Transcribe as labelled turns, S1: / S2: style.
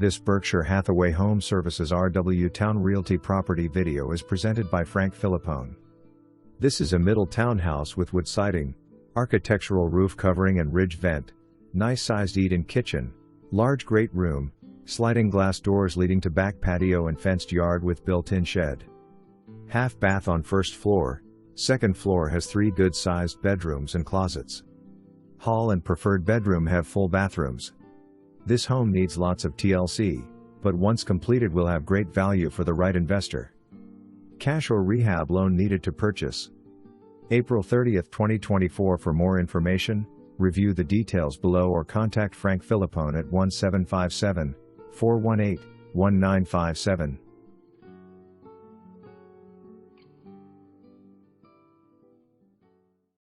S1: This Berkshire Hathaway HomeServices RW Towne Realty property video is presented by Filippone. This is a middle townhouse with wood siding, architectural roof covering and ridge vent, nice sized eat-in kitchen, large great room, sliding glass doors leading to back patio and fenced yard with built-in shed. Half bath on first floor, second floor has 3 good-sized bedrooms and closets. Hall and preferred bedroom have full bathrooms. This home needs lots of TLC, but once completed will have great value for the right investor. Cash or rehab loan needed to purchase. April 30, 2024. For more information, review the details below or contact Filippone at 1757-418-1957.